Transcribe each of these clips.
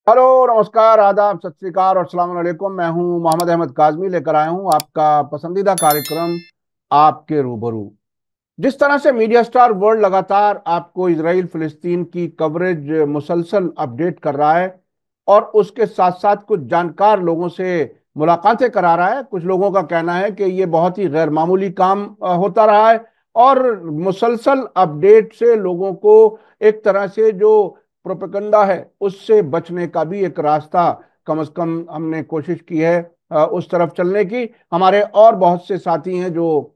Hello, नमस्कार, आदाब, सत श्री अकाल और अस्सलाम वालेकुम। मैं हूं मोहम्मद अहमद काजमी, लेकर आया हूं आपका पसंदीदा कार्यक्रम आपके रूबरू। जिस तरह से मीडिया स्टार वर्ल्ड लगातार आपको इसराइल फिलिस्तीन की कवरेज मुसलसल अपडेट कर रहा है और उसके साथ साथ कुछ जानकार लोगों से मुलाकातें करा रहा है। कुछ लोगों का कहना है कि ये बहुत ही गैर मामूली काम होता रहा है और मुसलसल अपडेट से लोगों को एक तरह से जो प्रोपेगेंडा है उससे बचने का भी एक रास्ता कम से कम हमने कोशिश की है उस तरफ चलने की। हमारे और बहुत से साथी हैं जो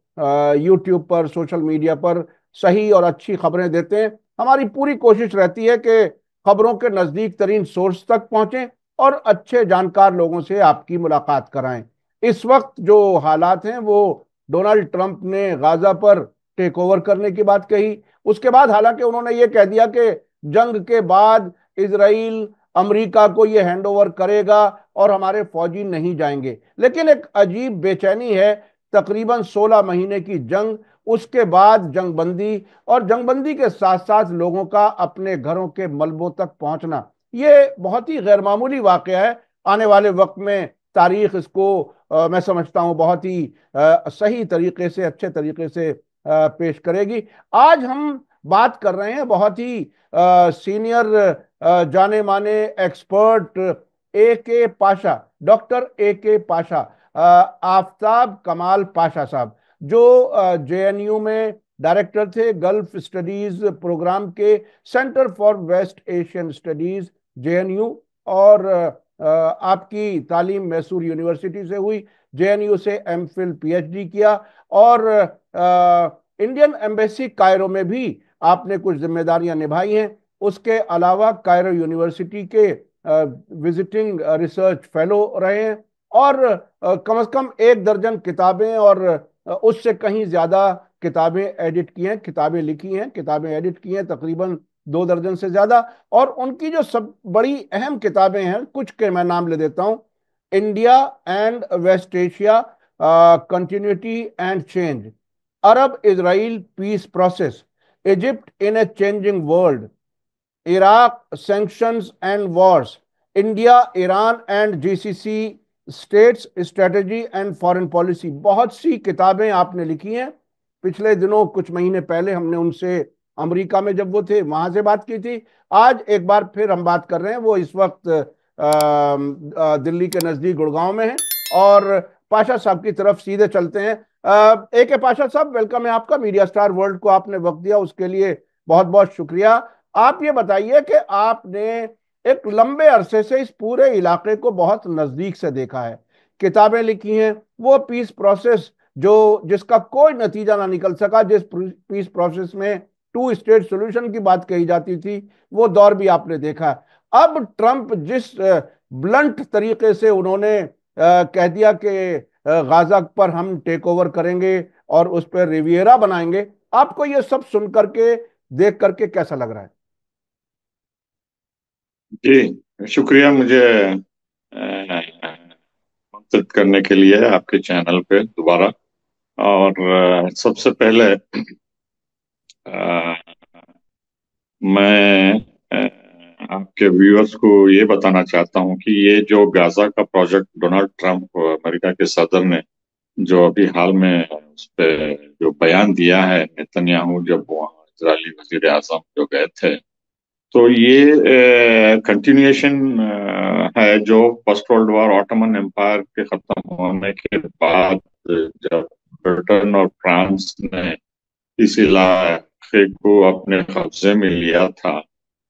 यूट्यूब पर, सोशल मीडिया पर सही और अच्छी खबरें देते हैं। हमारी पूरी कोशिश रहती है कि खबरों के नजदीक तरीन सोर्स तक पहुंचें और अच्छे जानकार लोगों से आपकी मुलाकात कराएं। इस वक्त जो हालात हैं वो डोनाल्ड ट्रंप ने गाजा पर टेक ओवर करने की बात कही। उसके बाद हालांकि उन्होंने ये कह दिया कि जंग के बाद इसराइल अमेरिका को ये हैंड ओवर करेगा और हमारे फौजी नहीं जाएंगे। लेकिन एक अजीब बेचैनी है, तकरीबन 16 महीने की जंग, उसके बाद जंगबंदी और जंगबंदी के साथ साथ लोगों का अपने घरों के मलबों तक पहुंचना, ये बहुत ही गैरमामूली वाकया है। आने वाले वक्त में तारीख इसको मैं समझता हूं बहुत ही सही तरीके से, अच्छे तरीके से पेश करेगी। आज हम बात कर रहे हैं बहुत ही सीनियर, जाने माने एक्सपर्ट ए के पाशा, डॉक्टर ए के पाशा, आफताब कमाल पाशा साहब, जो जेएनयू में डायरेक्टर थे गल्फ स्टडीज प्रोग्राम के, centre for West Asian studies JNU. और आपकी तालीम मैसूर यूनिवर्सिटी से हुई, जेएनयू से एमफिल पीएचडी किया और इंडियन एम्बेसी कायरो में भी आपने कुछ जिम्मेदारियां निभाई हैं। उसके अलावा कायरो यूनिवर्सिटी के विजिटिंग रिसर्च फेलो रहे हैं और कम से कम 1 दर्जन किताबें और उससे कहीं ज्यादा किताबें एडिट की हैं, किताबें लिखी हैं, किताबें एडिट की हैं, तकरीबन 2 दर्जन से ज्यादा। और उनकी जो सब बड़ी अहम किताबें हैं, कुछ के मैं नाम ले देता हूं। India and West Asia, continuity and change, Arab Israel peace process, Egypt in a changing world, Iraq sanctions and wars, India Iran and GCC states strategy and foreign policy. बहुत सी किताबें आपने लिखी हैं। पिछले दिनों, कुछ महीने पहले, हमने उनसे अमेरिका में जब वो थे वहां से बात की थी। आज एक बार फिर हम बात कर रहे हैं। वो इस वक्त दिल्ली के नजदीक गुड़गांव में है। और पाशा साहब की तरफ सीधे चलते हैं। ए के पाशा साहब, वेलकम है आपका। मीडिया स्टार वर्ल्ड को आपने वक्त दिया, उसके लिए बहुत बहुत शुक्रिया। आप ये बताइए कि आपने एक लंबे अरसे से इस पूरे इलाके को बहुत नजदीक से देखा है, किताबें लिखी हैं, वो पीस प्रोसेस जो जिसका कोई नतीजा ना निकल सका, जिस पीस प्रोसेस में 2 स्टेट सोल्यूशन की बात कही जाती थी, वो दौर भी आपने देखा है। अब ट्रंप जिस ब्लंट तरीके से उन्होंने कह दिया कि गाजा पर हम टेक ओवर करेंगे और उस पर रिवियरा बनाएंगे, आपको ये सब सुन करके, देख करके कैसा लग रहा है? जी, शुक्रिया मुझे आमंत्रित करने के लिए आपके चैनल पे दोबारा। और सबसे पहले अ, मैं आपके व्यूअर्स को ये बताना चाहता हूँ कि ये जो गाजा का प्रोजेक्ट डोनाल्ड ट्रंप, अमेरिका के सदर ने जो अभी हाल में उस पे जो बयान दिया है, नेतन्याहू जब वहाँ इजरायली वजीर आजम जो गए थे, तो ये कंटिन्यूएशन है जो first world war, Ottoman empire के खत्म होने के बाद जब ब्रिटेन और फ्रांस ने इस इलाके को अपने कब्जे में लिया था,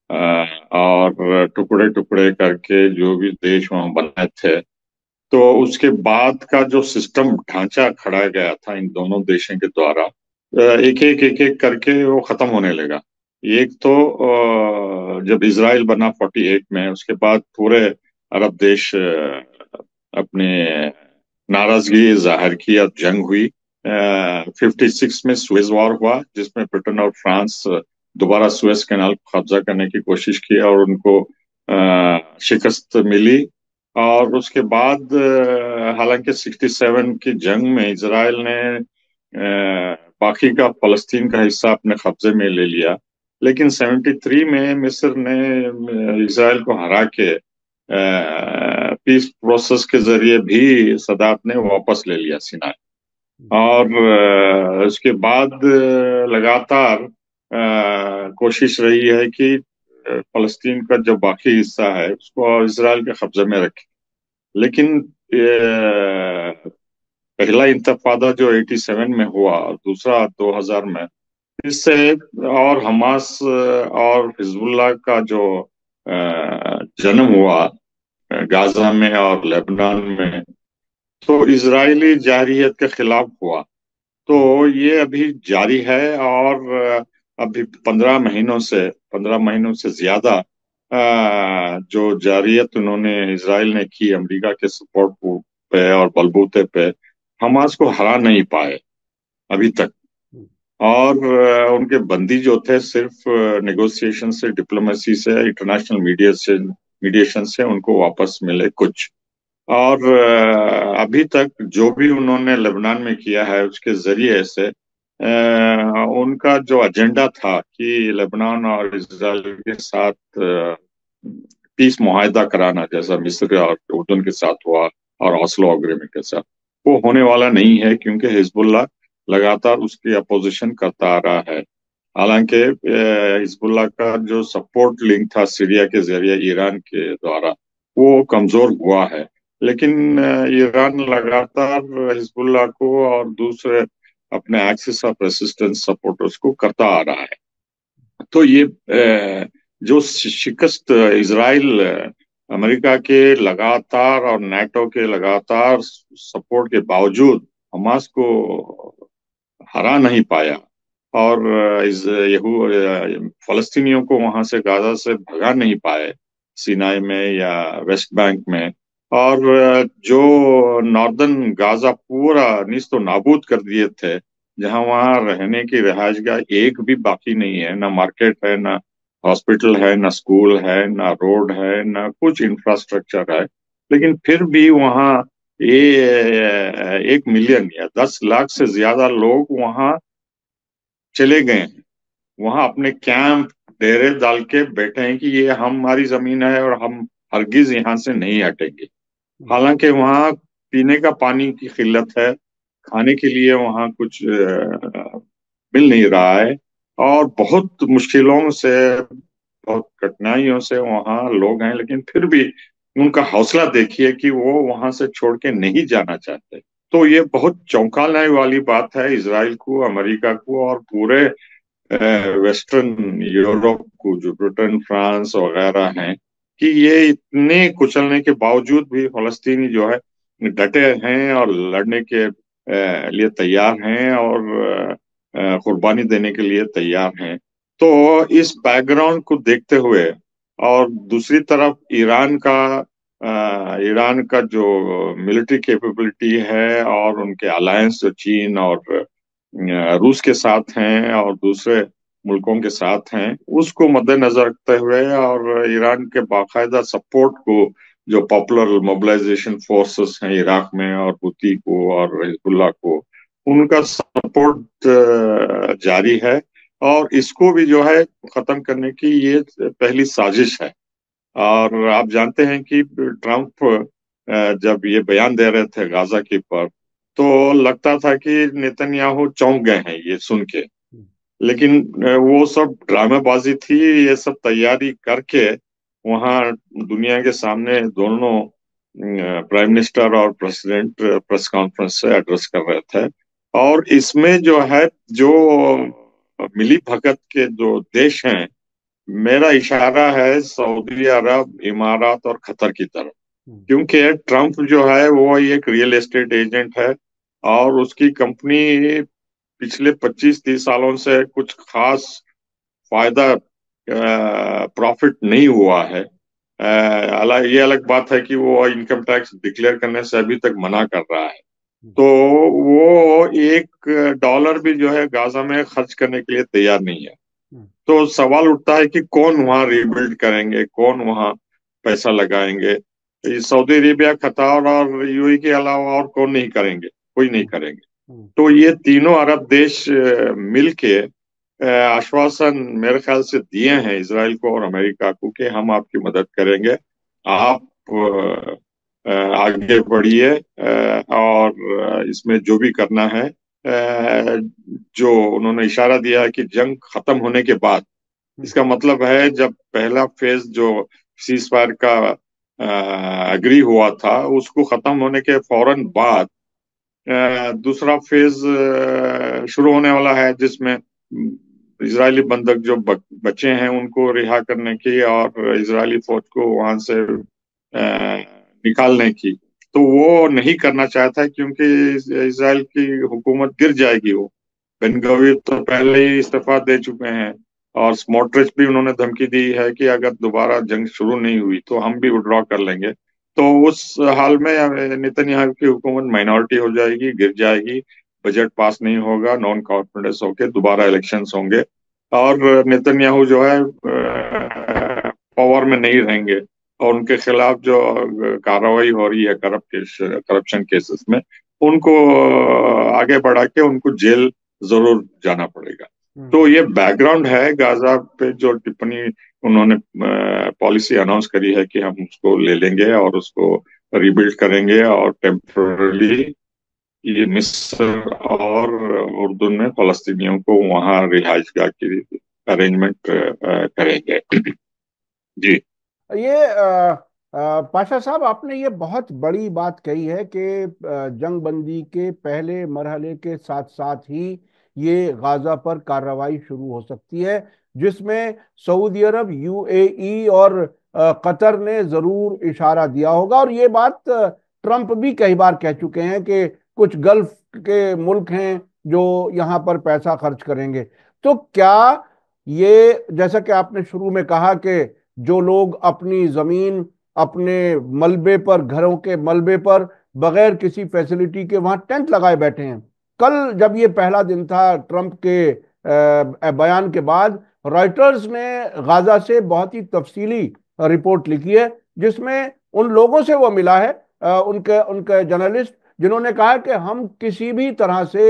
और टुकड़े टुकड़े करके जो भी देश वहां बने थे, तो उसके बाद का जो सिस्टम ढांचा खड़ा गया था इन दोनों देशों के द्वारा, एक एक करके वो खत्म होने लगा। एक तो जब इसराइल बना 48 में, उसके बाद पूरे अरब देश अपने नाराजगी जाहिर की और जंग हुई। 56 में सुएज वॉर हुआ, जिसमें ब्रिटेन और फ्रांस दोबारा सुएज कैनाल को कब्जा करने की कोशिश की और उनको शिकस्त मिली। और उसके बाद हालांकि 67 की जंग में इसराइल ने बाकी का फलस्तीन का हिस्सा अपने कब्जे में ले लिया, लेकिन 73 में मिस्र ने इसराइल को हरा के पीस प्रोसेस के जरिए भी सदात ने वापस ले लिया सिनाई। और उसके बाद लगातार कोशिश रही है कि फलस्तीन का जो बाकी हिस्सा है उसको इसराइल के कब्जे में रखे। लेकिन पहला इंतफादा जो 87 में हुआ और दूसरा 2000 में, इससे और हमास और हिजबुल्लाह का जो जन्म हुआ गाजा में और लेबनान में, तो इजरायली जारहियत के खिलाफ हुआ। तो ये अभी जारी है। और अभी 15 महीनों से ज्यादा जो जारहियत उन्होंने इसराइल ने की अमेरिका के सपोर्ट पे और बलबूते पे, हमास को हरा नहीं पाए अभी तक। और उनके बंदी जो थे सिर्फ नेगोशिएशन से, डिप्लोमेसी से, इंटरनेशनल मीडिएशन से उनको वापस मिले कुछ। और अभी तक जो भी उन्होंने लेबनान में किया है उसके जरिए से उनका जो एजेंडा था कि लेबनान और इसराइल के साथ पीस मुआहदा कराना, जैसा मिस्र और उर्दन के साथ हुआ और ऑस्लो अग्रीमेंट के साथ, वो होने वाला नहीं है, क्योंकि हिजबुल्लाह लगातार उसकी अपोजिशन करता आ रहा है। हालांकि हिजबुल्लाह का जो सपोर्ट लिंक था सीरिया के जरिए ईरान के द्वारा, वो कमजोर हुआ है। लेकिन ईरान लगातार हिजबुल्लाह को और दूसरे अपने एक्सिस ऑफ रेसिस्टेंस सपोर्टर्स को करता आ रहा है। तो ये जो शिकस्त इसराइल अमेरिका के लगातार और नाटो के लगातार सपोर्ट के बावजूद हमास को हरा नहीं पाया, और इस फलस्तीनियों को वहां से, गाजा से भगा नहीं पाए, सिनाई में या वेस्ट बैंक में। और जो नॉर्दर्न गाजा पूरा निस्तो नाबूद कर दिए थे, जहां वहां रहने की रिहाइशगाह एक भी बाकी नहीं है, ना मार्केट है, ना हॉस्पिटल है, ना स्कूल है, ना रोड है, ना कुछ इंफ्रास्ट्रक्चर है। लेकिन फिर भी वहाँ ये 1 मिलियन या 10 लाख से ज्यादा लोग वहाँ चले गए हैं। वहां अपने कैंप, डेरे डाल के बैठे हैं कि ये हमारी जमीन है और हम हरगिज यहाँ से नहीं हटेंगे। हालांकि वहाँ पीने का पानी की किल्लत है, खाने के लिए वहाँ कुछ मिल नहीं रहा है, और बहुत मुश्किलों से, बहुत कठिनाइयों से वहाँ लोग हैं। लेकिन फिर भी उनका हौसला देखिए कि वो वहां से छोड़ के नहीं जाना चाहते। तो ये बहुत चौंकाने वाली बात है इसराइल को, अमेरिका को और पूरे वेस्टर्न यूरोप को, जो ब्रिटेन, फ्रांस वगैरह हैं, कि ये इतने कुचलने के बावजूद भी फलस्तीनी जो है डटे हैं और लड़ने के लिए तैयार हैं, और कुर्बानी देने के लिए तैयार हैं। तो इस बैकग्राउंड को देखते हुए, और दूसरी तरफ ईरान का जो मिलिट्री कैपेबिलिटी है और उनके अलायंस जो चीन और रूस के साथ हैं और दूसरे मुल्कों के साथ हैं, उसको मद्देनजर रखते हुए, और ईरान के बाकायदा सपोर्ट को, जो पॉपुलर मोबिलाइजेशन फोर्सेस हैं इराक में, और हुती को और हिजबुल्लाह को, उनका सपोर्ट जारी है। और इसको भी जो है खत्म करने की ये पहली साजिश है। और आप जानते हैं कि ट्रंप जब ये बयान दे रहे थे गाजा के पर, तो लगता था कि नेतन्याहू चौंक गए हैं ये सुन के। लेकिन वो सब ड्रामेबाजी थी। ये सब तैयारी करके वहाँ दुनिया के सामने दोनों प्राइम मिनिस्टर और प्रेसिडेंट प्रेस कॉन्फ्रेंस से एड्रेस कर रहे थे। और इसमें जो है, जो मिली भगत के जो देश हैं, मेरा इशारा है सऊदी अरब, इमारात और कतर की तरफ। क्योंकि ट्रंप जो है वो एक रियल एस्टेट एजेंट है, और उसकी कंपनी पिछले 25-30 सालों से कुछ खास फायदा, प्रॉफिट नहीं हुआ है। ये अलग बात है कि वो इनकम टैक्स डिक्लेयर करने से अभी तक मना कर रहा है। तो वो $1 भी जो है गाजा में खर्च करने के लिए तैयार नहीं है। तो सवाल उठता है कि कौन वहां रिबिल्ड करेंगे, कौन वहां पैसा लगाएंगे। ये सऊदी अरेबिया, कतार और यूएई के अलावा और कौन नहीं करेंगे? कोई नहीं करेंगे। तो ये तीनों अरब देश मिलके आश्वासन मेरे ख्याल से दिए हैं इसराइल को और अमेरिका को कि हम आपकी मदद करेंगे। आप आगे बढ़िए, और इसमें जो भी करना है, जो उन्होंने इशारा दिया है कि जंग खत्म होने के बाद, हम्म, इसका मतलब है जब पहला फेज जो सीज फायर का एग्री हुआ था, उसको खत्म होने के फौरन बाद दूसरा फेज शुरू होने वाला है, जिसमें इजरायली बंधक जो बचे हैं उनको रिहा करने की और इजरायली फौज को वहां से निकालने की। तो वो नहीं करना चाहता है, क्योंकि इसराइल की हुकूमत गिर जाएगी। वो बेन गवीर तो पहले ही इस्तीफा दे चुके हैं, और स्मोट्रिच भी उन्होंने धमकी दी है कि अगर दोबारा जंग शुरू नहीं हुई तो हम भी विड्रॉ कर लेंगे। तो उस हाल में नेतन्याहू की हुकूमत माइनॉरिटी हो जाएगी, गिर जाएगी, बजट पास नहीं होगा, नॉन कॉन्फिडेंस होके दोबारा इलेक्शंस होंगे, और नेतन्याहू जो है पावर में नहीं रहेंगे, और उनके खिलाफ जो कार्रवाई हो रही है करप्शन केसेस में, उनको आगे बढ़ा के उनको जेल जरूर जाना पड़ेगा। तो हम्म, ये बैकग्राउंड है गाजा पे जो टिप्पणी उन्होंने पॉलिसी अनाउंस करी है कि हम उसको ले लेंगे और उसको रिबिल्ड करेंगे, और टेम्पररी ये मिस्र और उर्दू में फलस्तीनियों को वहां रिहाइश गाह की अरेंजमेंट करेंगे। जी। ये पाशा साहब, आपने ये बहुत बड़ी बात कही है कि जंग बंदी के पहले मरहले के साथ साथ ही ये गाजा पर कार्रवाई शुरू हो सकती है, जिसमें सऊदी अरब, यूएई और कतर ने जरूर इशारा दिया होगा। और ये बात ट्रंप भी कई बार कह चुके हैं कि कुछ गल्फ के मुल्क हैं जो यहाँ पर पैसा खर्च करेंगे। तो क्या ये, जैसा कि आपने शुरू में कहा कि जो लोग अपनी जमीन, अपने मलबे पर, घरों के मलबे पर बगैर किसी फैसिलिटी के वहां टेंट लगाए बैठे हैं, कल जब ये पहला दिन था ट्रंप के बयान के बाद, रॉयटर्स ने गाजा से बहुत ही तफसीली रिपोर्ट लिखी है, जिसमें उन लोगों से वो मिला है, उनके उनके जर्नलिस्ट, जिन्होंने कहा कि हम किसी भी तरह से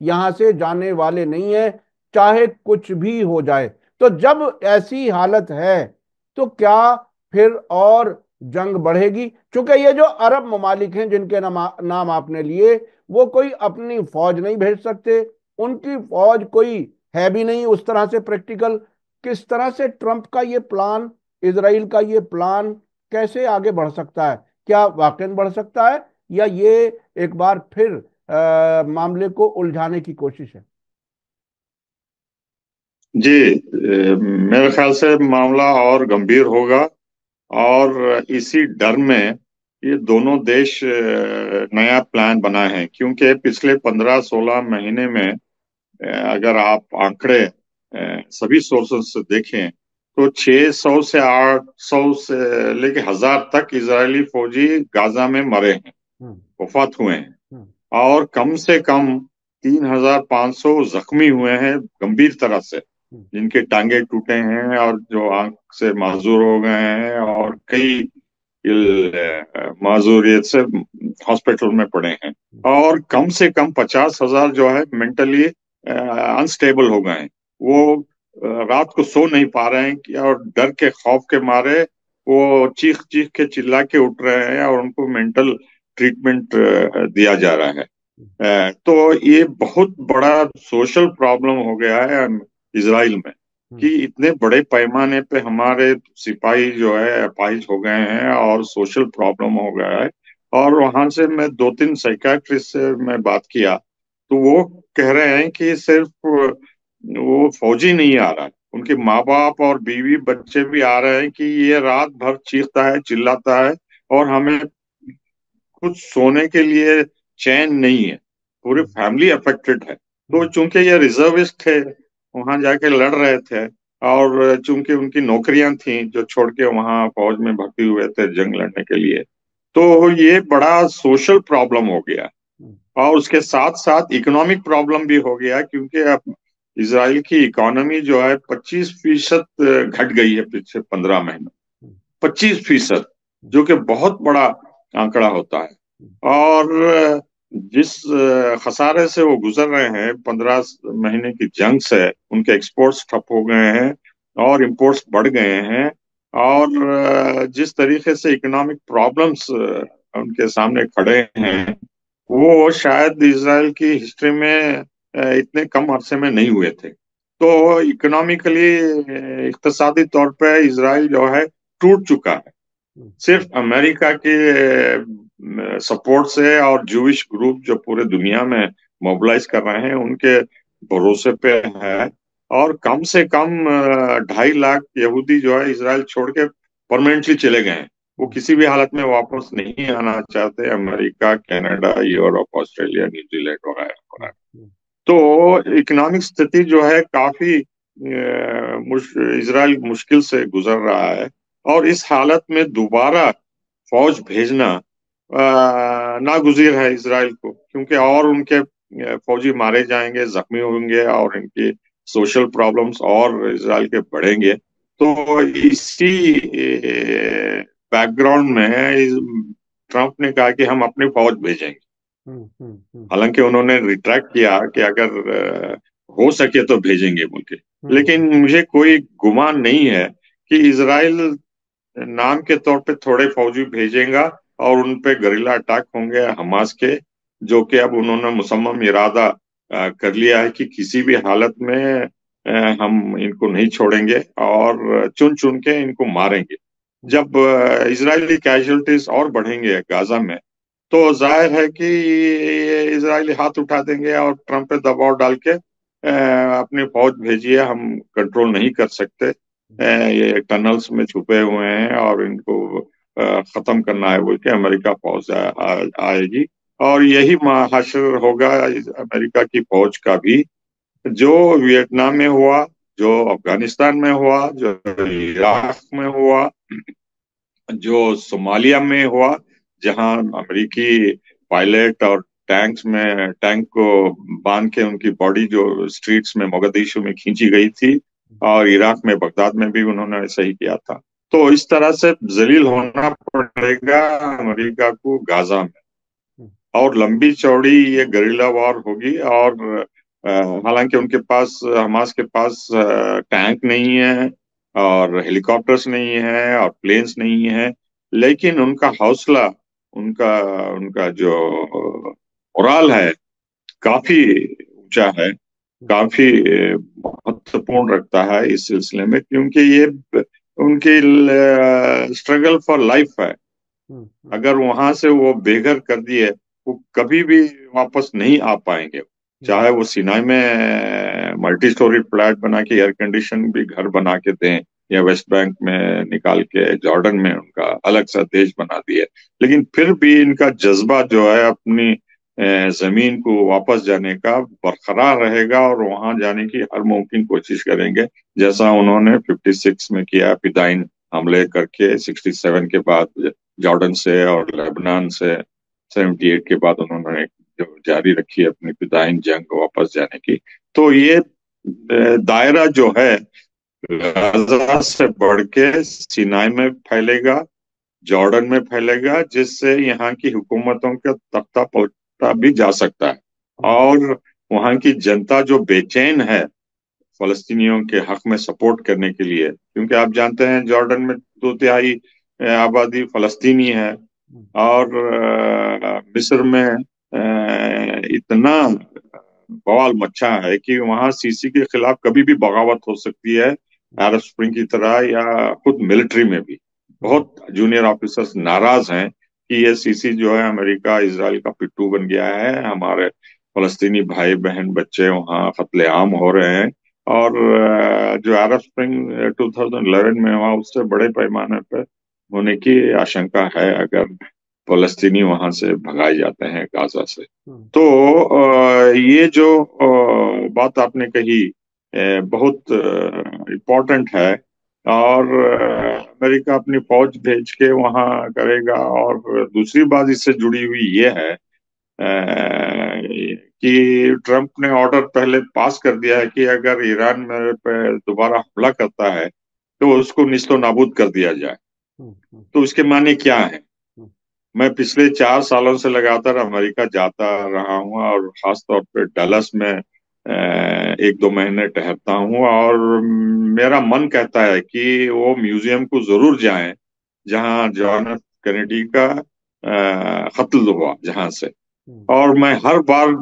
यहां से जाने वाले नहीं है, चाहे कुछ भी हो जाए। तो जब ऐसी हालत है, तो क्या फिर और जंग बढ़ेगी? क्योंकि ये जो अरब ममालिक हैं जिनके नाम आपने लिए, वो कोई अपनी फौज नहीं भेज सकते, उनकी फौज कोई है भी नहीं उस तरह से प्रैक्टिकल। किस तरह से ट्रंप का ये प्लान, इसराइल का ये प्लान कैसे आगे बढ़ सकता है? क्या वाकई बढ़ सकता है, या ये एक बार फिर मामले को उलझाने की कोशिश है? जी, मेरे ख्याल से मामला और गंभीर होगा, और इसी डर में ये दोनों देश नया प्लान बनाए हैं, क्योंकि पिछले 15-16 महीने में अगर आप आंकड़े सभी सोर्सेस से देखें, तो 600 से 800 से लेके 1000 तक इजरायली फौजी गाजा में मरे हैं, हम्म, वफात हुए हैं, हम्म, और कम से कम 3500 जख्मी हुए हैं गंभीर तरह से, हम्म, जिनके टांगे टूटे हैं और जो आंख से माजूर हो गए हैं, और कई माजूरियत से हॉस्पिटल में पड़े हैं, और कम से कम 50,000 जो है मेंटली अनस्टेबल हो गए हैं। वो रात को सो नहीं पा रहे हैं और डर के खौफ के मारे वो चीख चीख के चिल्ला के उठ रहे हैं, और उनको मेंटल ट्रीटमेंट दिया जा रहा है। तो ये बहुत बड़ा सोशल प्रॉब्लम हो गया है इजराइल में, कि हम्म, इतने बड़े पैमाने पे हमारे सिपाही जो है अपाहिज हो गए हैं, और सोशल प्रॉब्लम हो गया है। और वहां से मैं 2-3 साइकाट्रिस्ट से मैं बात किया, तो वो कह रहे हैं कि सिर्फ वो फौजी नहीं आ रहा है, उनके माँ बाप और बीवी बच्चे भी आ रहे हैं, कि ये रात भर चीखता है, चिल्लाता है, और हमें कुछ सोने के लिए चैन नहीं है, पूरी हम्म, फैमिली अफेक्टेड है। तो हम्म, चूंकि ये रिजर्विस्ट थे, वहां जाके लड़ रहे थे, और चूंकि उनकी नौकरियां थी जो छोड़ के वहां फौज में भर्ती हुए थे जंग लड़ने के लिए, तो ये बड़ा सोशल प्रॉब्लम हो गया। हम्म, और उसके साथ साथ इकोनॉमिक प्रॉब्लम भी हो गया, क्योंकि अब इसराइल की इकोनॉमी जो है 25% घट गई है पिछले 15 महीनों, हम्म, 25%, जो कि बहुत बड़ा आंकड़ा होता है। और जिस खसारे से वो गुजर रहे हैं 15 महीने की जंग से, उनके एक्सपोर्ट्स ठप हो गए हैं और इंपोर्ट्स बढ़ गए हैं। और जिस तरीके से इकोनॉमिक प्रॉब्लम्स उनके सामने खड़े हैं, वो शायद इसराइल की हिस्ट्री में इतने कम अरसे में नहीं हुए थे। तो इकोनॉमिकली, इक्तसादी तौर पे इसराइल जो है टूट चुका है। सिर्फ अमेरिका के सपोर्ट से और जूइश ग्रुप जो पूरे दुनिया में मोबिलाइज कर रहे हैं, उनके भरोसे पे है। और कम से कम 2.5 लाख यहूदी जो है इसराइल छोड़ के परमानेंटली चले गए हैं। वो किसी भी हालत में वापस नहीं आना चाहते, America, Canada, Europe, Australia, New Zealand वगैरह वगैरह। तो इकोनॉमिक स्थिति जो है काफी इसराइल मुश्किल से गुजर रहा है। और इस हालत में दोबारा फौज भेजना नागुज़ीर है इसराइल को, क्योंकि और उनके फौजी मारे जाएंगे, जख्मी होंगे, और इनकी सोशल प्रॉब्लम्स और इसराइल के बढ़ेंगे। तो इसी बैकग्राउंड में ट्रंप ने कहा कि हम अपनी फौज भेजेंगे। हालांकि उन्होंने रिट्रैक्ट किया कि अगर हो सके तो भेजेंगे बोल के। लेकिन मुझे कोई गुमान नहीं है कि इसराइल नाम के तौर पे थोड़े फौजी भेजेगा और उन पे गरिल्ला अटैक होंगे हमास के, जो कि अब उन्होंने मुसम्मम इरादा कर लिया है कि किसी भी हालत में हम इनको नहीं छोड़ेंगे और चुन चुन के इनको मारेंगे। जब इजरायली कैजुअलिटीज और बढ़ेंगे गाजा में, तो जाहिर है कि ये इजरायली हाथ उठा देंगे और ट्रंप पे दबाव डाल के अपनी फौज भेजिए, हम कंट्रोल नहीं कर सकते, ये टनल्स में छुपे हुए हैं और इनको खत्म करना है बोल के अमेरिका फौज आएगी। और यही महाशर होगा अमेरिका की फौज का भी, जो वियतनाम में हुआ, जो अफगानिस्तान में हुआ, जो इराक में हुआ, जो सोमालिया में हुआ, जहां अमेरिकी पायलट और टैंक को बांध के उनकी बॉडी जो स्ट्रीट्स में मोगदिशु में खींची गई थी, और इराक में बगदाद में भी उन्होंने ऐसा ही किया था। तो इस तरह से जलील होना पड़ेगा अमेरिका को गाजा में, और लंबी चौड़ी ये गरिल्ला वॉर होगी। और हालांकि उनके पास, हमास के पास टैंक नहीं है और हेलीकॉप्टर्स नहीं है और प्लेन्स नहीं है, लेकिन उनका हौसला, उनका उनका जो मोराल है, काफी ऊंचा है, काफी महत्वपूर्ण रखता है इस सिलसिले में, क्योंकि ये उनकी स्ट्रगल फॉर लाइफ है। अगर वहां से वो बेघर कर दिए, वो कभी भी वापस नहीं आ पाएंगे। चाहे वो सिनाई में मल्टी स्टोरी फ्लैट बना के एयर कंडीशन भी घर बना के दें, या वेस्ट बैंक में निकाल के जॉर्डन में उनका अलग सा देश बना दिए, लेकिन फिर भी इनका जज्बा जो है अपनी जमीन को वापस जाने का बरकरार रहेगा, और वहां जाने की हर मुमकिन कोशिश करेंगे, जैसा उन्होंने 56 में किया, फिदाइन हमले करके 67 के बाद जॉर्डन से और लेबनान से 78 के बाद उन्होंने जो जारी रखी अपनी फिदाइन जंग वापस जाने की। तो ये दायरा जो है गाजा से बढ़ के सिनाई में फैलेगा, जॉर्डन में फैलेगा, जिससे यहाँ की हुकूमतों का तख्ता पलटा भी जा सकता है। और वहाँ की जनता जो बेचैन है फलस्तीनियों के हक में सपोर्ट करने के लिए, क्योंकि आप जानते हैं जॉर्डन में 2/3 आबादी फलस्तीनी है, और मिस्र में इतना बवाल मचा है कि वहां सीसी के खिलाफ कभी भी बगावत हो सकती है, अरब स्प्रिंग की तरह, या खुद मिलिट्री में भी बहुत जूनियर ऑफिसर्स नाराज हैं कि ये सीसी जो है अमेरिका इसराइल का पिट्टू बन गया है, हमारे फलस्तीनी भाई बहन बच्चे वहाँ कत्लेआम हो रहे हैं। और जो अरब स्प्रिंग 2011 में हुआ, उससे बड़े पैमाने पर होने की आशंका है अगर फलस्तीनी वहां से भगाए जाते हैं गाजा से। तो ये जो बात आपने कही बहुत इम्पोर्टेंट है। और अमेरिका अपनी फौज भेज के वहां करेगा। और दूसरी बात इससे जुड़ी हुई ये है कि ट्रंप ने ऑर्डर पहले पास कर दिया है कि अगर ईरान मेरे पे दोबारा हमला करता है, तो उसको निस्तो नाबूद कर दिया जाए। तो उसके माने क्या है? मैं पिछले 4 सालों से लगातार अमेरिका जाता रहा हूँ, और खास तौर पे डलस में एक दो महीने ठहरता हूँ, और मेरा मन कहता है कि वो म्यूजियम को जरूर जाएं जहाँ जॉन एफ कैनेडी का कत्ल हुआ, जहां से। हम्म, और मैं हर बार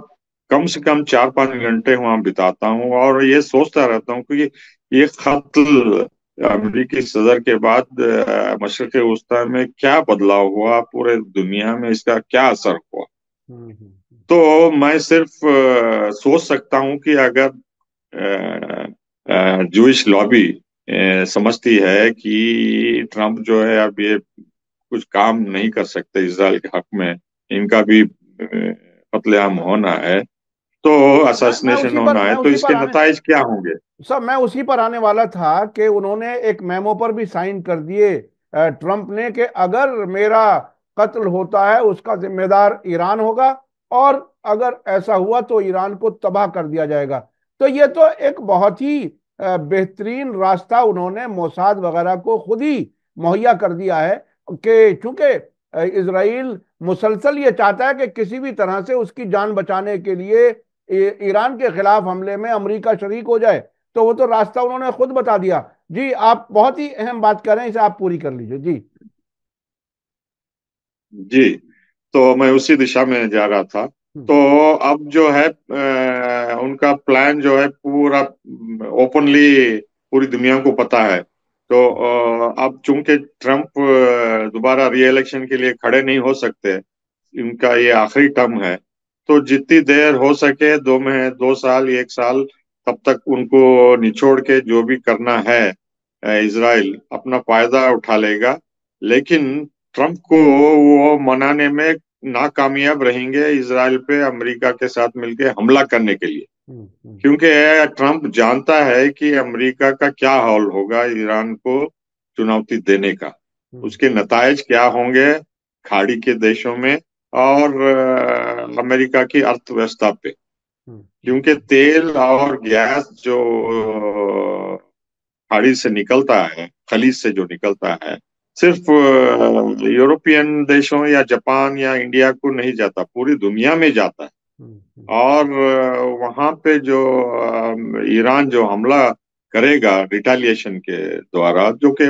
कम से कम 4-5 घंटे वहां बिताता हूँ और ये सोचता रहता हूँ कि ये कत्ल अमेरिकी सदर के बाद मशरक वस्ता में क्या बदलाव हुआ, पूरे दुनिया में इसका क्या असर हुआ। हम्म, तो मैं सिर्फ सोच सकता हूँ कि अगर जूइश लॉबी समझती है कि ट्रम्प जो है अब ये कुछ काम नहीं कर सकते इसराइल के हक में, इनका भी कत्लेआम होना है, तो असैसिनेशन होना मैं है, तो उसी पर इसके आने नताइज क्या होंगे। सब मैं उसी पर आने वाला था कि उन्होंने एक मेमो पर भी साइन कर दिए ट्रंप ने कि अगर मेरा कत्ल होता है उसका जिम्मेदार ईरान होगा, और अगर ऐसा हुआ तो ईरान को तबाह कर दिया जाएगा। तो ये तो एक बहुत ही बेहतरीन रास्ता उन्होंने मोसाद वगैरह को खुद ही मुहैया कर दिया है कि चूंकि इसराइल मुसलसल ये चाहता है कि किसी भी तरह से उसकी जान बचाने के लिए ईरान के खिलाफ हमले में अमेरिका शरीक हो जाए। तो वो तो रास्ता उन्होंने खुद बता दिया। जी, आप बहुत ही अहम बात कर रहे हैं, इसे आप पूरी कर लीजिए जी। जी, तो मैं उसी दिशा में जा रहा था। हम्म, तो अब जो है उनका प्लान जो है पूरा ओपनली पूरी दुनिया को पता है। तो अब चूंकि ट्रम्प दोबारा री इलेक्शन के लिए खड़े नहीं हो सकते, इनका ये आखिरी टर्म है, तो जितनी देर हो सके, 2 साल 1 साल, तब तक उनको निचोड़ के जो भी करना है इजराइल अपना फायदा उठा लेगा। लेकिन ट्रम्प को वो मनाने में नाकामयाब रहेंगे इजराइल पे अमेरिका के साथ मिलकर हमला करने के लिए, हम्म, हम्म, क्योंकि ट्रम्प जानता है कि अमेरिका का क्या हाल होगा ईरान को चुनौती देने का, हम्म, उसके नतायज क्या होंगे खाड़ी के देशों में और अमेरिका की अर्थव्यवस्था पे। हम्म, क्योंकि तेल और गैस जो खाड़ी से निकलता है, खलीज से जो निकलता है, सिर्फ यूरोपियन देशों या जापान या इंडिया को नहीं जाता, पूरी दुनिया में जाता है। हम्म, और वहां पे जो ईरान जो हमला करेगा रिटेलिएशन के द्वारा, जो कि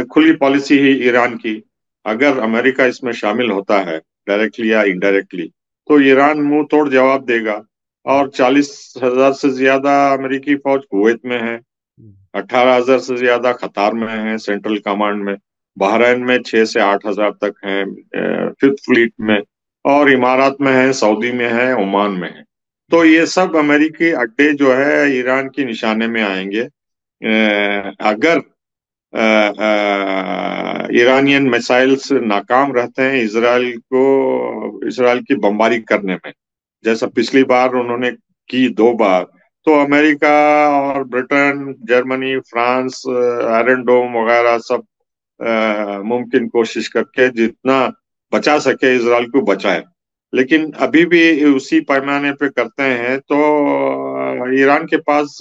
खुली पॉलिसी ही ईरान की, अगर अमेरिका इसमें शामिल होता है डायरेक्टली या इनडायरेक्टली, तो ईरान मुंह तोड़ जवाब देगा। हम्म, और 40,000 से ज्यादा अमेरिकी फौज कुवैत में है, हम्म, 18,000 से ज्यादा कतार में है सेंट्रल कमांड में, बहरीन में 6 से 8 हजार तक हैं फिफ्थ फ्लीट में, और इमारात में है, सऊदी में है, ओमान में है। तो ये सब अमेरिकी अड्डे जो है ईरान की निशाने में आएंगे अगर ईरानियन मिसाइल्स नाकाम रहते हैं इसराइल की बमबारी करने में, जैसा पिछली बार उन्होंने की 2 बार। तो अमेरिका और ब्रिटेन, जर्मनी, फ्रांस, आयरन डोम वगैरह सब मुमकिन कोशिश करके जितना बचा सके इसराइल को बचाए। लेकिन अभी भी उसी पैमाने पे करते हैं तो ईरान के पास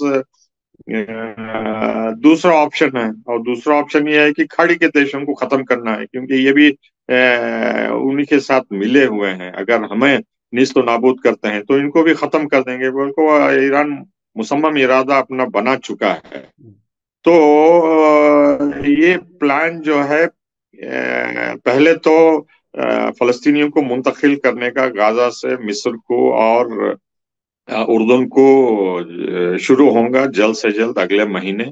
दूसरा ऑप्शन है, और दूसरा ऑप्शन ये है कि खाड़ी के देशों को खत्म करना है, क्योंकि ये भी उन्हीं के साथ मिले हुए हैं। अगर हमें निस्तो नाबूद करते हैं तो इनको भी खत्म कर देंगे, बल्कि ईरान मुसम्मम इरादा अपना बना चुका है। हम्म, तो ये प्लान जो है पहले तो फलस्तीनियों को मुंतकिल करने का गाजा से मिस्र को और उर्दन को शुरू होगा जल्द से जल्द अगले महीने।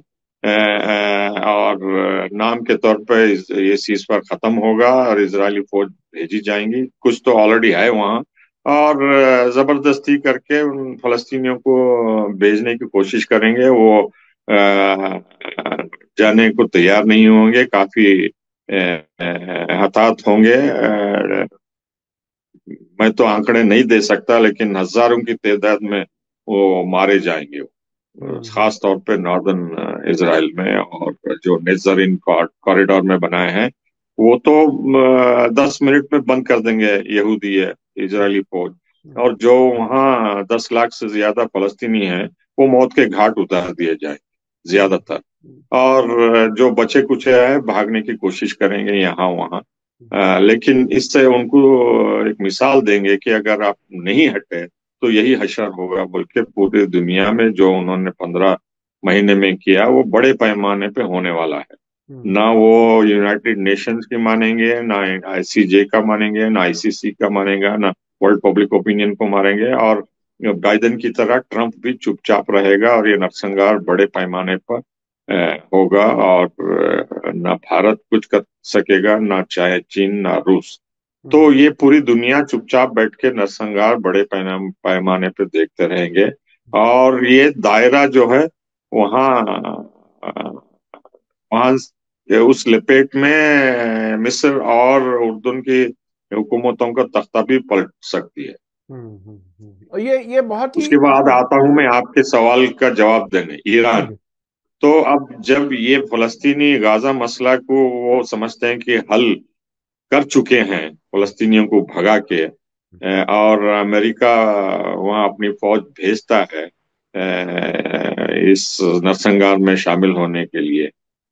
और नाम के तौर पे ये सीज फायर खत्म होगा और इजरायली फौज भेजी जाएंगी, कुछ तो ऑलरेडी है वहाँ, और जबरदस्ती करके उन फलस्तीनियों को भेजने की कोशिश करेंगे। वो जाने को तैयार नहीं होंगे, काफी हताहत होंगे। मैं तो आंकड़े नहीं दे सकता, लेकिन हजारों की तादाद में वो मारे जाएंगे, हम्म, खास तौर पे नॉर्दर्न इसराइल में, और जो नेजरिन कॉरिडोर में बनाए हैं वो तो 10 मिनट में बंद कर देंगे यहूदी है इजरायली फौज। हम्म, और जो वहाँ 10 लाख से ज्यादा फलस्तीनी हैं वो मौत के घाट उतार दिए जाएंगे हम्म, ज्यादातर। और जो बचे कुचे हैं भागने की कोशिश करेंगे यहाँ वहाँ। लेकिन इससे उनको एक मिसाल देंगे कि अगर आप नहीं हटे तो यही हशर होगा, बल्कि पूरी दुनिया में जो उन्होंने 15 महीने में किया वो बड़े पैमाने पे होने वाला है। हम्म, ना वो यूनाइटेड नेशंस की मानेंगे, ना आईसीजे का मानेंगे, ना आईसीसी का मानेगा, ना वर्ल्ड पब्लिक ओपिनियन को मानेंगे। और बाइडेन की तरह ट्रंप भी चुपचाप रहेगा और ये नरसंहार बड़े पैमाने पर होगा। और ना भारत कुछ कर सकेगा, ना चाहे चीन, ना रूस। तो हम्म, ये पूरी दुनिया चुपचाप बैठ के नरसंहार बड़े पैमाने पे देखते रहेंगे। और ये दायरा जो है वहाँ वहाँ उस लपेट में मिस्र और उर्दून की हुकूमतों का तख्ता भी पलट सकती है। और ये बहुत ही उसके बाद आता हूं मैं आपके सवाल का जवाब देने, जी ईरान। जी। तो अब जब ये फलस्तीनी गाजा मसला को वो समझते हैं कि हल कर चुके हैं फलस्तीनियों को भगा के, और अमेरिका वहां अपनी फौज भेजता है इस नरसंहार में शामिल होने के लिए,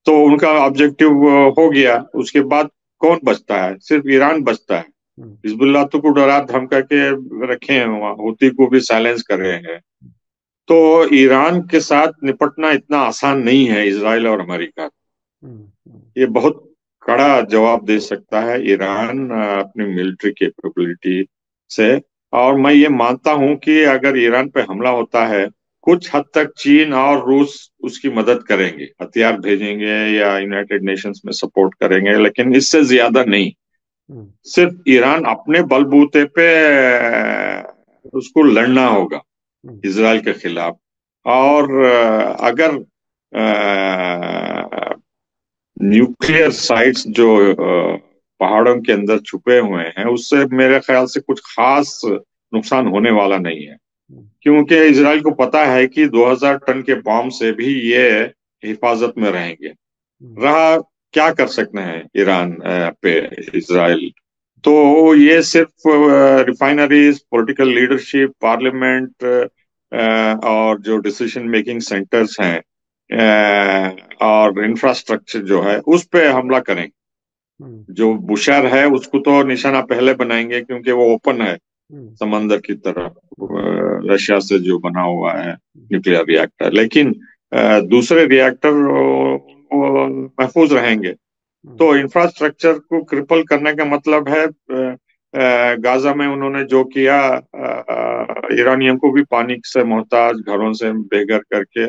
तो उनका ऑब्जेक्टिव हो गया। उसके बाद कौन बचता है? सिर्फ ईरान बचता है। हम्म, हिजबुल्लाह तो को डरा धमका के रखे हैं वहां, हूती को भी साइलेंस कर रहे हैं। तो ईरान के साथ निपटना इतना आसान नहीं है इजराइल और अमेरिका। हम्म, हम्म, ये बहुत कड़ा जवाब दे सकता है ईरान अपनी मिलिट्री कैपेबिलिटी से। और मैं ये मानता हूं कि अगर ईरान पे हमला होता है, कुछ हद तक चीन और रूस उसकी मदद करेंगे, हथियार भेजेंगे या यूनाइटेड नेशंस में सपोर्ट करेंगे, लेकिन इससे ज्यादा नहीं। हम्म, सिर्फ ईरान अपने बलबूते पे उसको लड़ना होगा हम्म, इसराइल के खिलाफ। और अगर न्यूक्लियर साइट्स जो पहाड़ों के अंदर छुपे हुए हैं, उससे मेरे ख्याल से कुछ खास नुकसान होने वाला नहीं है। हम्म, क्योंकि इसराइल को पता है कि 2000 टन के बॉम्ब से भी ये हिफाजत में रहेंगे। हम्म, रहा क्या कर सकते हैं ईरान पे इसराइल? तो ये सिर्फ रिफाइनरीज, पॉलिटिकल लीडरशिप, पार्लियामेंट और जो डिसीजन मेकिंग सेंटर्स हैं और इंफ्रास्ट्रक्चर जो है उस पे हमला करेंगे। हम्म, जो बुशहर है उसको तो निशाना पहले बनाएंगे, क्योंकि वो ओपन है हम्म, समंदर की तरफ, हम्म, रशिया से जो बना हुआ है न्यूक्लियर रिएक्टर। लेकिन दूसरे रिएक्टर वो महफूज रहेंगे। हम्म, तो इंफ्रास्ट्रक्चर को क्रिपल करने का मतलब है गाजा में उन्होंने जो किया, ईरानियों को भी पानी से मोहताज, घरों से बेघर करके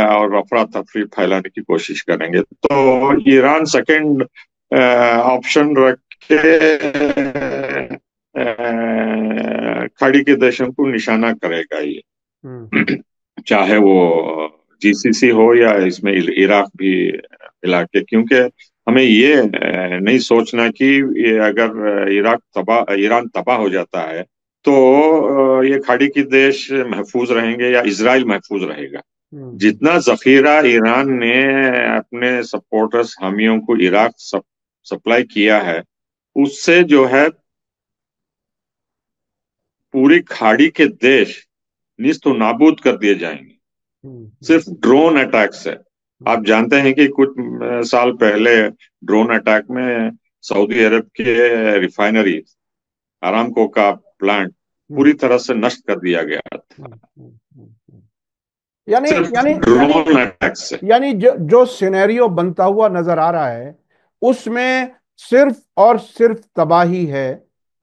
और अफरा तफरी फैलाने की कोशिश करेंगे। तो ईरान सेकंड ऑप्शन रख के खाड़ी के देशों को निशाना करेगा ये। हम्म, चाहे वो जीसीसी हो या इसमें इराक भी मिला के। क्योंकि हमें ये नहीं सोचना कि ये अगर ईरान तबाह हो जाता है तो ये खाड़ी के देश महफूज रहेंगे या इजराइल महफूज रहेगा। हम्म, जितना जखीरा ईरान ने अपने सपोर्टर्स, हामियों को इराक सप्लाई किया है, उससे जो है पूरी खाड़ी के देश निस्तो नाबूद कर दिए जाएंगे, हम्म, सिर्फ ड्रोन अटैक से। हम्म, आप जानते हैं कि कुछ साल पहले ड्रोन अटैक में सऊदी अरब के रिफाइनरी, अरामको का प्लांट हम्म, पूरी तरह से नष्ट कर दिया गया था, हम्म, यानी सिर्फ यानी यानी ड्रोन अटैक से। यानी जो सिनेरियो बनता हुआ नजर आ रहा है उसमें सिर्फ और सिर्फ तबाही है।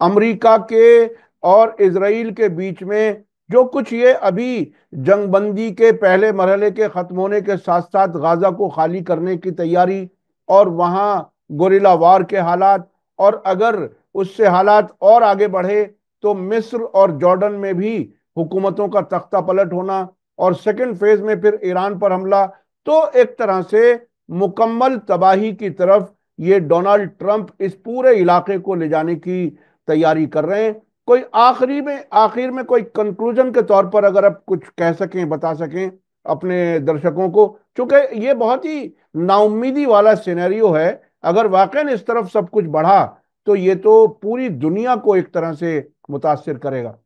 अमेरिका के और इजराइल के बीच में जो कुछ ये अभी जंगबंदी के पहले मरहले के खत्म होने के साथ साथ गाजा को खाली करने की तैयारी और वहां गोरिल्ला वार के हालात, और अगर उससे हालात और आगे बढ़े तो मिस्र और जॉर्डन में भी हुकूमतों का तख्ता पलट होना, और सेकंड फेज में फिर ईरान पर हमला, तो एक तरह से मुकम्मल तबाही की तरफ ये डोनाल्ड ट्रंप इस पूरे इलाके को ले जाने की तैयारी कर रहे हैं। कोई आखिर में कोई कंक्लूजन के तौर पर अगर आप कुछ कह सकें, बता सकें अपने दर्शकों को, क्योंकि ये बहुत ही नाउम्मीदी वाला सिनेरियो है। अगर वाकई इस तरफ सब कुछ बढ़ा तो ये तो पूरी दुनिया को एक तरह से मुतासिर करेगा।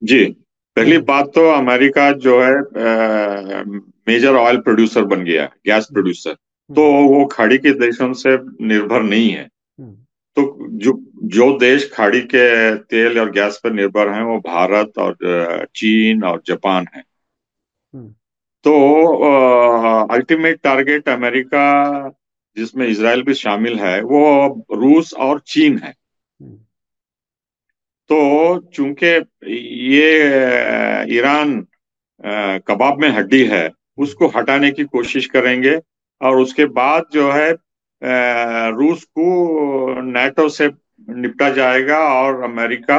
जी, पहली हम्म, बात तो अमेरिका जो है मेजर ऑयल प्रोड्यूसर बन गया, गैस हम्म, प्रोड्यूसर। तो हम्म, वो खाड़ी के देशों से निर्भर नहीं है। हम्म, तो जो जो देश खाड़ी के तेल और गैस पर निर्भर हैं वो भारत और चीन और जापान है। हम्म। तो अल्टीमेट टारगेट अमेरिका, जिसमें इसराइल भी शामिल है, वो रूस और चीन है। हम्म। तो चूंकि ये ईरान कबाब में हड्डी है, उसको हटाने की कोशिश करेंगे। और उसके बाद जो है रूस को नाटो से निपटा जाएगा, और अमेरिका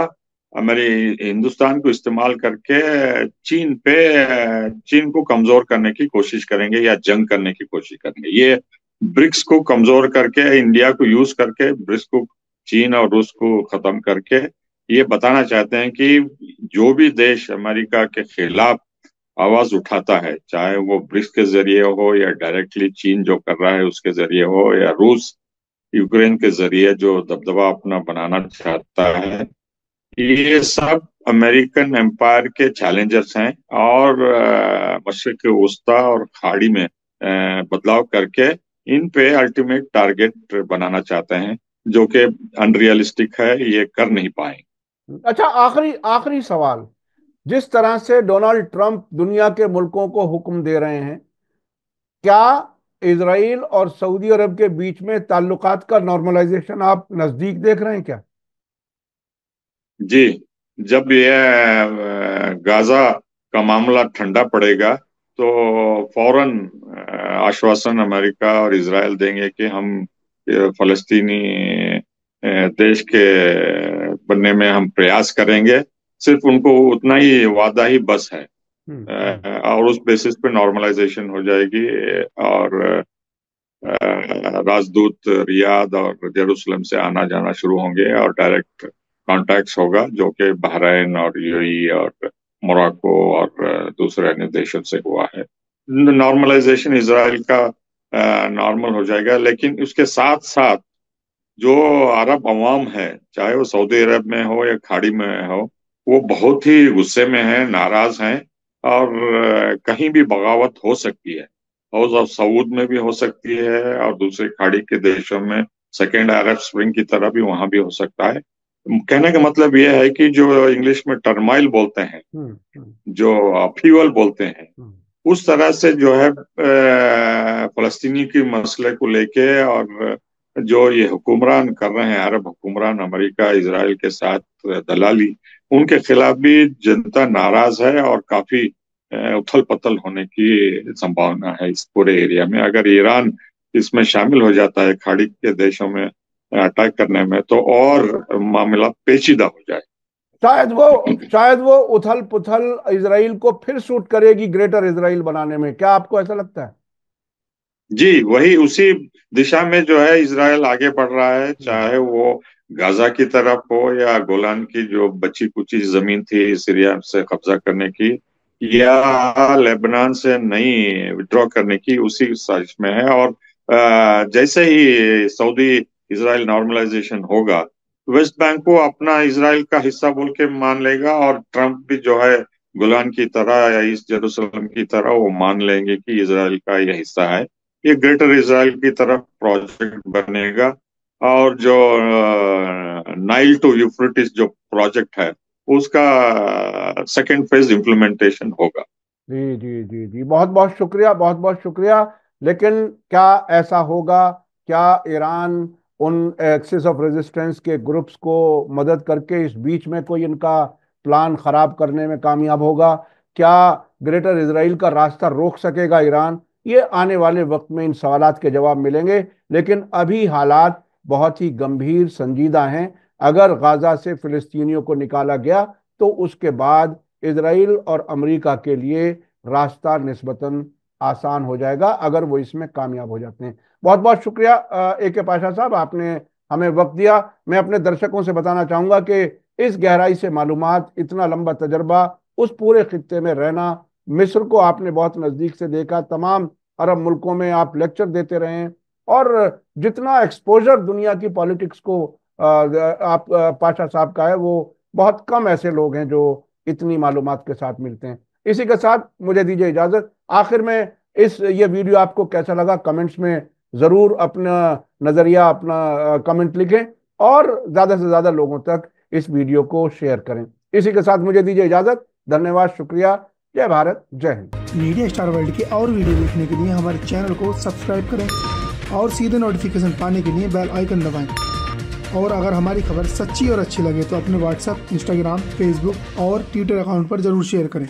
हमारे हिंदुस्तान को इस्तेमाल करके चीन को कमजोर करने की कोशिश करेंगे या जंग करने की कोशिश करेंगे। ये ब्रिक्स को कमजोर करके, इंडिया को यूज करके, ब्रिक्स को, चीन और रूस को खत्म करके ये बताना चाहते हैं कि जो भी देश अमेरिका के खिलाफ आवाज उठाता है, चाहे वो ब्रिक्स के जरिए हो या डायरेक्टली चीन जो कर रहा है उसके जरिए हो, या रूस यूक्रेन के जरिए जो दबदबा अपना बनाना चाहता है, ये सब अमेरिकन एम्पायर के चैलेंजर्स हैं। और मशरिक वस्ता और खाड़ी में बदलाव करके इन पे अल्टीमेट टारगेट बनाना चाहते हैं, जो कि अनरियलिस्टिक है, ये कर नहीं पाए। अच्छा, आखिरी आखिरी सवाल। जिस तरह से डोनाल्ड ट्रंप दुनिया के मुल्कों को हुक्म दे रहे हैं, क्या इसराइल और सऊदी अरब के बीच में ताल्लुकात का नॉर्मलाइजेशन आप नजदीक देख रहे हैं क्या? जी, जब गाजा का मामला ठंडा पड़ेगा तो फौरन आश्वासन अमेरिका और इसराइल देंगे कि हम फलस्तीनी देश के बनने में हम प्रयास करेंगे। सिर्फ उनको उतना ही वादा ही बस है। और उस बेसिस पे नॉर्मलाइजेशन हो जाएगी, और राजदूत रियाद और जेरूसलम से आना जाना शुरू होंगे, और डायरेक्ट कॉन्टैक्ट्स होगा, जो कि बहरीन और यूएई और मोरक्को और दूसरे अन्य देशों से हुआ है। नॉर्मलाइजेशन इसराइल का नॉर्मल हो जाएगा। लेकिन उसके साथ साथ जो अरब अवाम है, चाहे वो सऊदी अरब में हो या खाड़ी में हो, वो बहुत ही गुस्से में है, नाराज हैं। और कहीं भी बगावत हो सकती है। हाउस ऑफ सऊद में भी हो सकती है, और दूसरे खाड़ी के देशों में सेकेंड अरब स्प्रिंग की तरह भी वहां भी हो सकता है। कहने का मतलब यह है कि जो इंग्लिश में टर्माइल बोलते हैं, जो अपहीवल बोलते हैं, उस तरह से जो है फलस्तीनी के मसले को लेके, और जो ये हुक्मरान कर रहे हैं, अरब हुक्मरान अमेरिका इसराइल के साथ दलाली, उनके खिलाफ भी जनता नाराज है, और काफी उथल पथल होने की संभावना है इस पूरे एरिया में। अगर ईरान इसमें शामिल हो जाता है खाड़ी के देशों में अटैक करने में, तो और मामला पेचीदा हो जाए। शायद वो उथल पुथल इसराइल को फिर सूट करेगी ग्रेटर इसराइल बनाने में। क्या आपको ऐसा लगता है? जी, वही उसी दिशा में जो है इसराइल आगे बढ़ रहा है, चाहे वो गाजा की तरफ हो या गोलान की जो बची कुची जमीन थी सीरिया से कब्जा करने की, या लेबनान से नहीं विड्रॉ करने की, उसी साजिश में है। और जैसे ही सऊदी इसराइल नॉर्मलाइजेशन होगा, वेस्ट बैंक को अपना इसराइल का हिस्सा बोल के मान लेगा, और ट्रंप भी जो है गोलान की तरह या ईस्ट जेरूसलम की तरह वो मान लेंगे कि इसराइल का यह हिस्सा है। ये ग्रेटर इसराइल की तरफ प्रोजेक्ट बनेगा। और जो नाइल टू यूफ्रेटिस जो प्रोजेक्ट है, उसका सेकेंड फेज इम्प्लीमेंटेशन होगा। जी जी जी जी, बहुत बहुत शुक्रिया, बहुत बहुत शुक्रिया। लेकिन क्या ऐसा होगा? क्या ईरान उन एक्सिस ऑफ रेजिस्टेंस के ग्रुप्स को मदद करके इस बीच में कोई इनका प्लान खराब करने में कामयाब होगा? क्या ग्रेटर इसराइल का रास्ता रोक सकेगा ईरान? ये आने वाले वक्त में इन सवालात के जवाब मिलेंगे। लेकिन अभी हालात बहुत ही गंभीर संजीदा हैं। अगर गाजा से फिलिस्तीनियों को निकाला गया तो उसके बाद इसराइल और अमेरिका के लिए रास्ता निस्बतन आसान हो जाएगा, अगर वो इसमें कामयाब हो जाते हैं। बहुत बहुत शुक्रिया ए के पाशा साहब, आपने हमें वक्त दिया। मैं अपने दर्शकों से बताना चाहूंगा कि इस गहराई से मालूमात, इतना लंबा तजर्बा, उस पूरे खित्ते में रहना, मिस्र को आपने बहुत नज़दीक से देखा, तमाम अरब मुल्कों में आप लेक्चर देते रहे हैं, और जितना एक्सपोजर दुनिया की पॉलिटिक्स को आप पाशा साहब का है, वो बहुत कम ऐसे लोग हैं जो इतनी मालूमात के साथ मिलते हैं। इसी के साथ मुझे दीजिए इजाजत। आखिर में ये वीडियो आपको कैसा लगा, कमेंट्स में जरूर अपना नजरिया, अपना कमेंट लिखें। और ज़्यादा से ज़्यादा लोगों तक इस वीडियो को शेयर करें। इसी के साथ मुझे दीजिए इजाज़त। धन्यवाद, शुक्रिया। जय भारत, जय हिंद। मीडिया स्टार वर्ल्ड के और वीडियो देखने के लिए हमारे चैनल को सब्सक्राइब करें और सीधे नोटिफिकेशन पाने के लिए बेल आइकन दबाएं। और अगर हमारी खबर सच्ची और अच्छी लगे तो अपने व्हाट्सएप, इंस्टाग्राम, फेसबुक और ट्विटर अकाउंट पर जरूर शेयर करें।